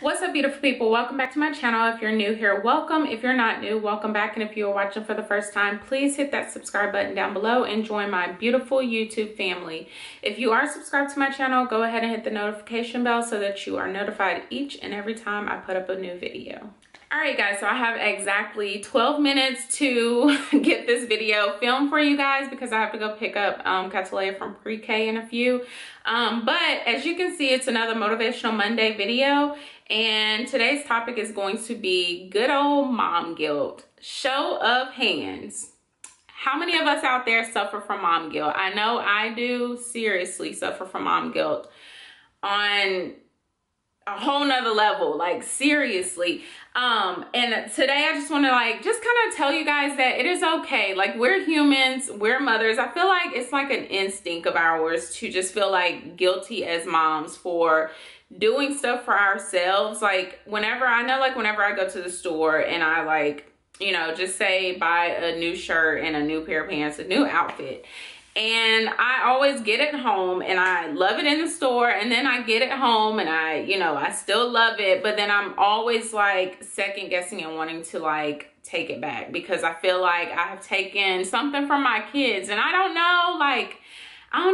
What's up, beautiful people? Welcome back to my channel. If you're new here, welcome. If you're not new, welcome back. And if you're watching for the first time, please hit that subscribe button down below and join my beautiful YouTube family. If you are subscribed to my channel, go ahead and hit the notification bell so that you are notified each and every time I put up a new video. All right, guys, so I have exactly 12 minutes to get this video filmed for you guys because I have to go pick up Catalea from pre-K in a few. But as you can see, it's another Motivational Monday video. And today's topic is going to be good old mom guilt. Show of hands. How many of us out there suffer from mom guilt? I know I do seriously suffer from mom guilt on a whole nother level, like seriously. And today I just want to just kind of tell you guys that it is okay. Like, we're humans, we're mothers. I feel like it's like an instinct of ours to just feel like guilty as moms for doing stuff for ourselves. Like, whenever I go to the store and I just say buy a new shirt and a new pair of pants, a new outfit, and I always get it home and I love it in the store, and then I get it home and I still love it, but then I'm always like second guessing and wanting to take it back because I feel like I have taken something from my kids, and I don't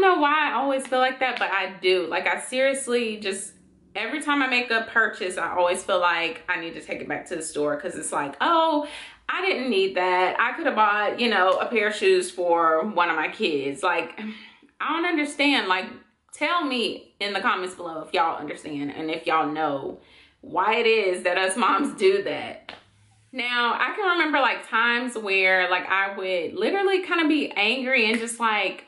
know why I always feel like that, but I do. Like, I seriously just, every time I make a purchase, I always feel like I need to take it back to the store because it's like, oh, I didn't need that. I could have bought, a pair of shoes for one of my kids. Like, I don't understand. Like, tell me in the comments below if y'all understand and if y'all know why it is that us moms do that. Now, I can remember times where I would literally kind of be angry and just upset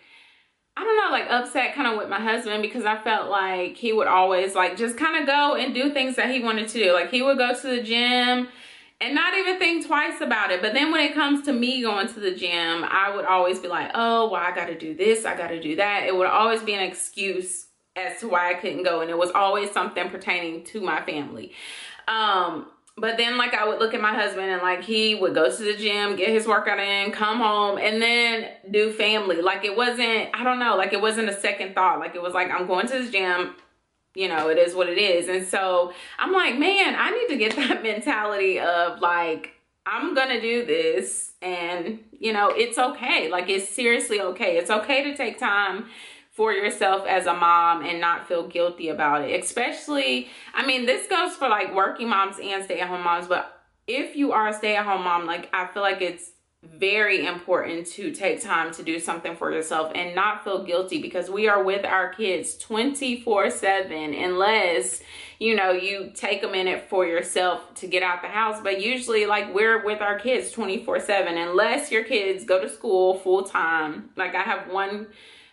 kind of with my husband because I felt like he would always just kind of go and do things that he wanted to do. Like, he would go to the gym and not even think twice about it. But then when it comes to me going to the gym, I would always be like, oh, well, I got to do this, I got to do that. It would always be an excuse as to why I couldn't go. And it was always something pertaining to my family. But then I would look at my husband and he would go to the gym, get his workout in, come home, and then do family. It wasn't, I don't know, it wasn't a second thought. It was I'm going to the gym, it is what it is. And so I'm like, man, I need to get that mentality of I'm gonna do this, and it's okay. It's seriously okay. It's okay to take time for yourself as a mom and not feel guilty about it. Especially, I mean, this goes for working moms and stay-at-home moms, but if you are a stay-at-home mom, I feel like it's very important to take time to do something for yourself and not feel guilty because we are with our kids 24/7 unless you take a minute for yourself to get out the house. But usually we're with our kids 24/7 unless your kids go to school full-time. I have one,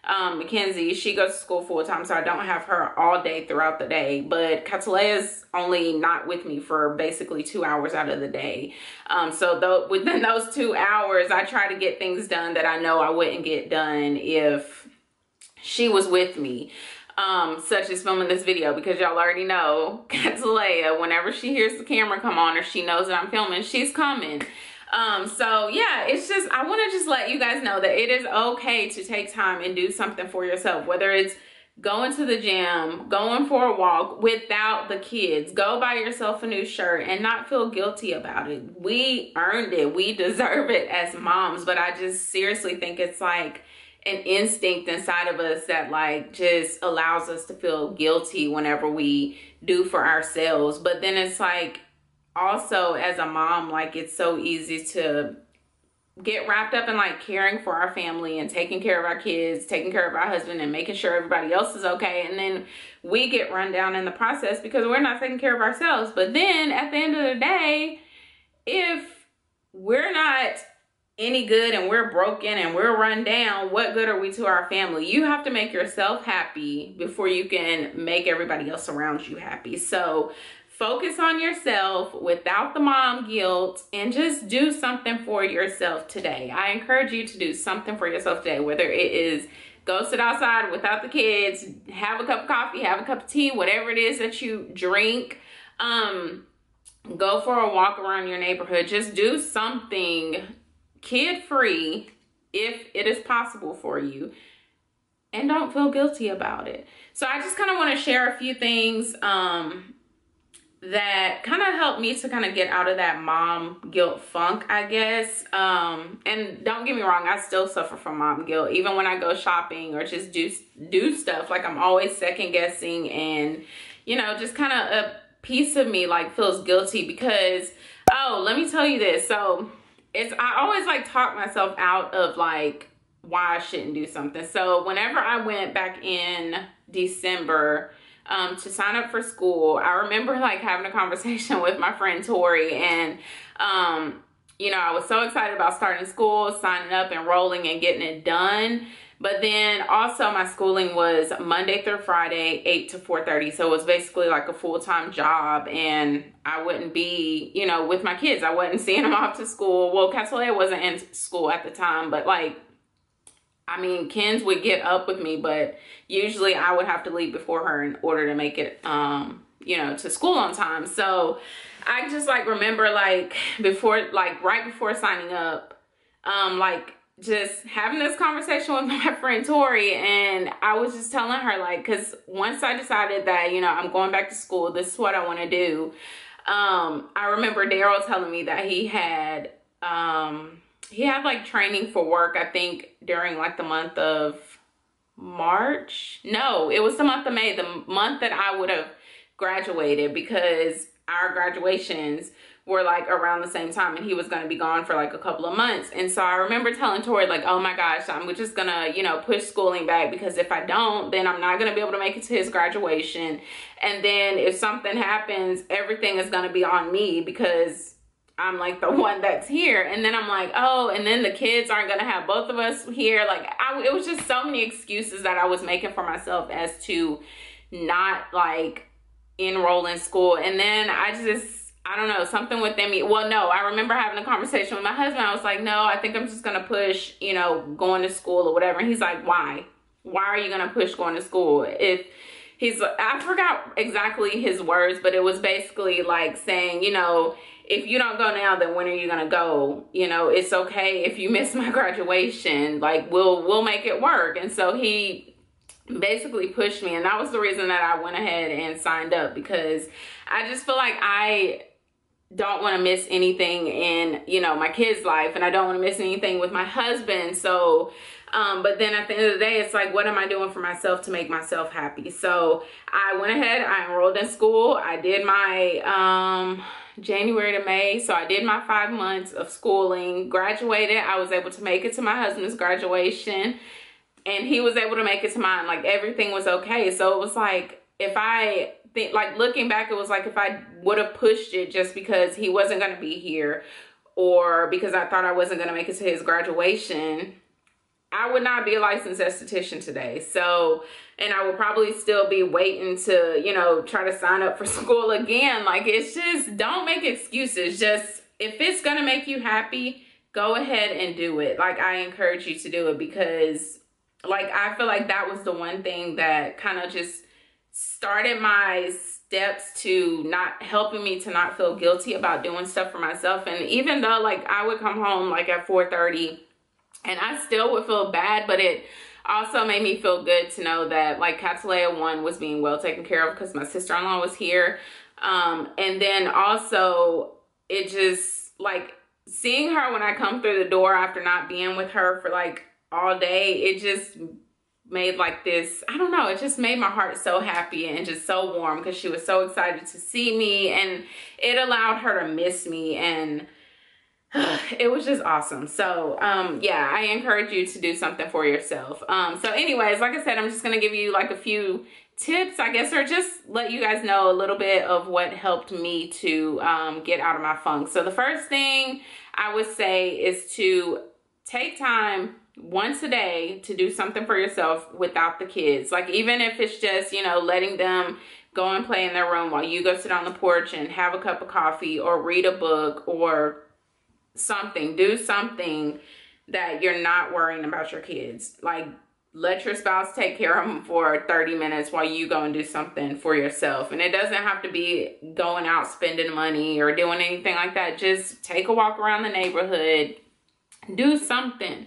Makenzie, she goes to school full-time, so I don't have her all day throughout the day, but Catalea's only not with me for basically 2 hours out of the day. So within those 2 hours, I try to get things done that I know I wouldn't get done if she was with me. Such as filming this video, because y'all already know Catalea, whenever she hears the camera come on or she knows that I'm filming, she's coming. So yeah, it's just, I want to just let you guys know that it is okay to take time and do something for yourself, whether it's going to the gym, going for a walk without the kids, go buy yourself a new shirt and not feel guilty about it. We earned it. We deserve it as moms, but I just seriously think it's an instinct inside of us that just allows us to feel guilty whenever we do for ourselves. But then it's also as a mom, it's so easy to get wrapped up in caring for our family and taking care of our kids, taking care of our husband and making sure everybody else is okay. And then we get run down in the process because we're not taking care of ourselves. But then at the end of the day, if we're not any good and we're broken and we're run down, what good are we to our family? You have to make yourself happy before you can make everybody else around you happy. So focus on yourself without the mom guilt and just do something for yourself today. I encourage you to do something for yourself today, whether it is go sit outside without the kids, have a cup of coffee, have a cup of tea, whatever it is that you drink. Go for a walk around your neighborhood. Just do something kid-free if it is possible for you. and don't feel guilty about it. So I just kind of want to share a few things that kind of helped me to kind of get out of that mom guilt funk, I guess. And don't get me wrong, I still suffer from mom guilt. Even when I go shopping or just do stuff, like I'm always second guessing, and, you know, just kind of a piece of me like feels guilty because, oh, let me tell you this. So I always like talk myself out of like why I shouldn't do something. So whenever I went back in December to sign up for school, I remember like having a conversation with my friend Tori, and you know, I was so excited about starting school, signing up, enrolling, and getting it done. But then also my schooling was Monday through Friday, 8 to 4:30. So it was basically like a full-time job, and I wouldn't be, you know, with my kids. I wasn't seeing them off to school. Well, Castellia wasn't in school at the time, but like, I mean, Ken's would get up with me, but usually I would have to leave before her in order to make it, you know, to school on time. So I just like remember like right before signing up, like just having this conversation with my friend Tori, and I was just telling her like, cause once I decided that, you know, I'm going back to school, this is what I want to do. I remember Daryl telling me that he had like training for work, I think during like the month of March. No, it was the month of May, the month that I would have graduated, because our graduations were like around the same time, and he was going to be gone for like a couple of months. And so I remember telling Tori like, oh my gosh, I'm just gonna, you know, push schooling back, because if I don't, then I'm not going to be able to make it to his graduation. And then if something happens, everything is going to be on me, because I'm like the one that's here. And then I'm like, oh, and then the kids aren't going to have both of us here. Like it was just so many excuses that I was making for myself as to not like enroll in school. And then I don't know, something within me. Well, no, I remember having a conversation with my husband. I was like, no, I think I'm just going to push, you know, going to school or whatever. And he's like, why are you going to push going to school? I forgot exactly his words, but it was basically like saying, you know, if you don't go now, then when are you going to go? You know, it's okay if you miss my graduation, like we'll make it work. And so he basically pushed me, and that was the reason that I went ahead and signed up, because I just feel like I don't want to miss anything in, you know, my kids' life, and I don't want to miss anything with my husband. So but then at the end of the day, it's like, what am I doing for myself to make myself happy? So I went ahead, I enrolled in school. I did my January to May. So I did my 5 months of schooling, graduated. I was able to make it to my husband's graduation, and he was able to make it to mine. Like everything was okay. So it was like, looking back, it was like if I would have pushed it just because he wasn't going to be here, or because I thought I wasn't going to make it to his graduation, I would not be a licensed esthetician today. So, and I would probably still be waiting to, you know, try to sign up for school again. Like, it's just, don't make excuses. Just, if it's going to make you happy, go ahead and do it. Like, I encourage you to do it, because like, I feel like that was the one thing that kind of just started my steps to not helping me to not feel guilty about doing stuff for myself. And even though like I would come home like at 4:30, and I still would feel bad, but it also made me feel good to know that like Cattleya 1 was being well taken care of, because my sister-in-law was here. And then also it just like seeing her when I come through the door after not being with her for like all day, it just made like this, I don't know, it just made my heart so happy and just so warm, because she was so excited to see me, and it allowed her to miss me, and it was just awesome. So yeah, I encourage you to do something for yourself. So anyways, like I said, I'm just gonna give you like a few tips, I guess, or just let you guys know a little bit of what helped me to get out of my funk. So the first thing I would say is to take time once a day to do something for yourself without the kids. Like, even if it's just, you know, letting them go and play in their room while you go sit on the porch and have a cup of coffee or read a book or something. Do something that you're not worrying about your kids. Like, let your spouse take care of them for 30 minutes while you go and do something for yourself. And it doesn't have to be going out spending money or doing anything like that. Just take a walk around the neighborhood. Do something.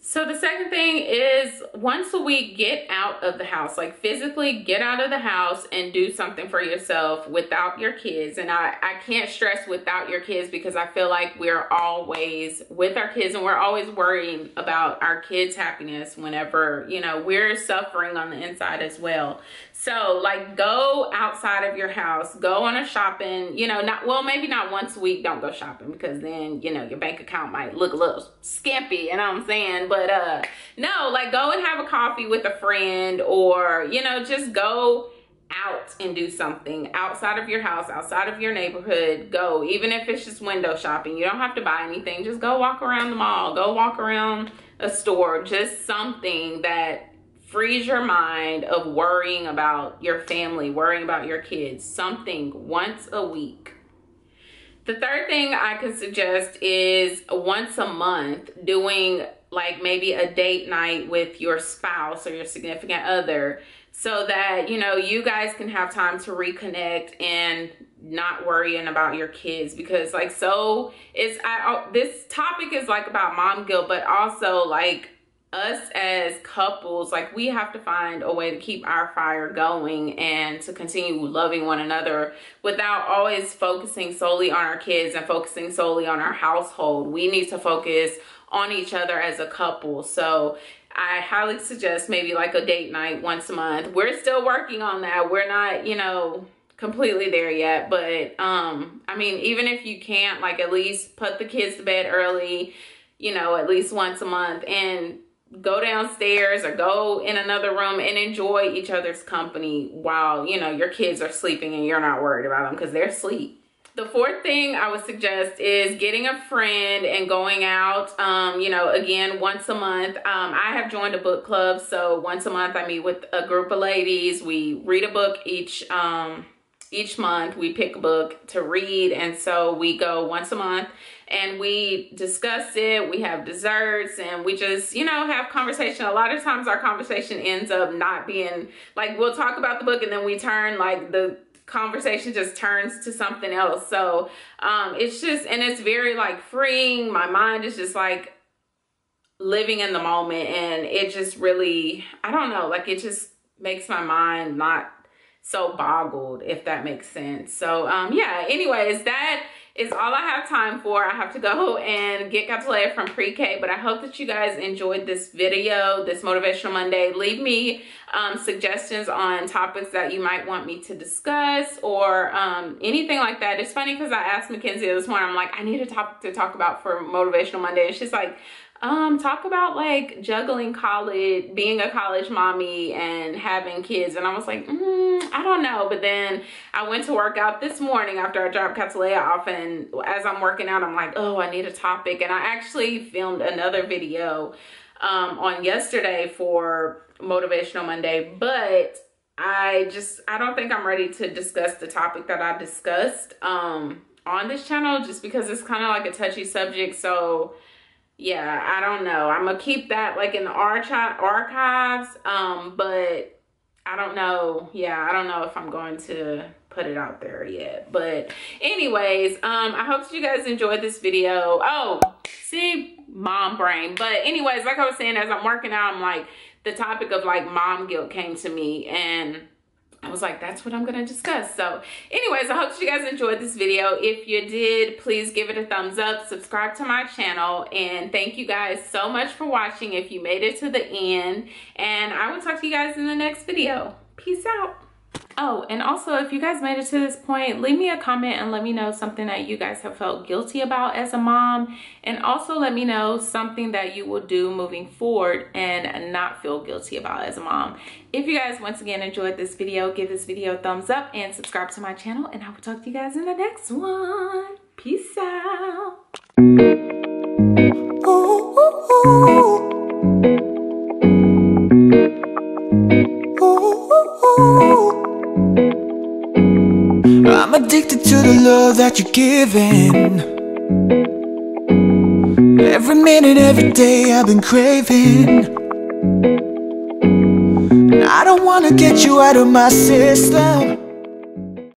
So the second thing is once a week, get out of the house, like physically get out of the house and do something for yourself without your kids. And I can't stress without your kids, because I feel like we're always with our kids and we're always worrying about our kids' happiness whenever, you know, we're suffering on the inside as well. So like go outside of your house, go on a shopping, you know, maybe not once a week, don't go shopping, because then, you know, your bank account might look a little skimpy, you know what I'm saying? But no, like go and have a coffee with a friend, or, you know, just go out and do something outside of your house, outside of your neighborhood. Go, even if it's just window shopping, you don't have to buy anything, just go walk around the mall, go walk around a store, just something that frees your mind of worrying about your family, worrying about your kids, something once a week. The third thing I could suggest is once a month doing like maybe a date night with your spouse or your significant other, so that, you know, you guys can have time to reconnect and not worrying about your kids. Because like, so this topic is like about mom guilt, but also like us as couples, like we have to find a way to keep our fire going and to continue loving one another without always focusing solely on our kids and focusing solely on our household. We need to focus on each other as a couple. So I highly suggest maybe like a date night once a month. We're still working on that. We're not, you know, completely there yet, but I mean, even if you can't, like at least put the kids to bed early, you know, at least once a month, and go downstairs or go in another room and enjoy each other's company while, you know, your kids are sleeping and you're not worried about them because they're asleep. The fourth thing I would suggest is getting a friend and going out, you know, again, once a month. I have joined a book club, so once a month I meet with a group of ladies. We read a book each month. We pick a book to read, and so we go once a month and we discuss it. We have desserts and we just, you know, have conversation. A lot of times our conversation ends up not being like, we'll talk about the book and then we turn, like the conversation just turns to something else. So it's just, and it's very like freeing. My mind is just like living in the moment, and it just really, I don't know, like it just makes my mind not so boggled, if that makes sense. So yeah, anyways, that is all I have time for. I have to go and get Cattleya from pre-K, but I hope that you guys enjoyed this video, this Motivational Monday. Leave me suggestions on topics that you might want me to discuss, or anything like that. It's funny because I asked Makenzie this morning, I'm like, I need a topic to talk about for Motivational Monday, and she's like, talk about like juggling college, being a college mommy and having kids. And I was like, I don't know. But then I went to work out this morning after I dropped Cattleya off, and as I'm working out, I'm like, oh, I need a topic. And I actually filmed another video on yesterday for Motivational Monday, but I don't think I'm ready to discuss the topic that I discussed on this channel, just because it's kind of like a touchy subject. So yeah, I don't know. I'm gonna keep that like in the archives, but I don't know. Yeah, I don't know if I'm going to put it out there yet. But anyways, I hope that you guys enjoyed this video. Oh, see, mom brain. But anyways, like I was saying, as I'm working out, I'm like, the topic of like mom guilt came to me, and I was like, that's what I'm going to discuss. So anyways, I hope that you guys enjoyed this video. If you did, please give it a thumbs up, subscribe to my channel, and thank you guys so much for watching if you made it to the end. And I will talk to you guys in the next video. Peace out. Oh, and also, if you guys made it to this point, leave me a comment and let me know something that you guys have felt guilty about as a mom. And also let me know something that you will do moving forward and not feel guilty about as a mom. If you guys once again enjoyed this video, give this video a thumbs up and subscribe to my channel. And I will talk to you guys in the next one. Peace out. Ooh, ooh, ooh. I'm addicted to the love that you're giving. Every minute, every day I've been craving. I don't wanna get you out of my system.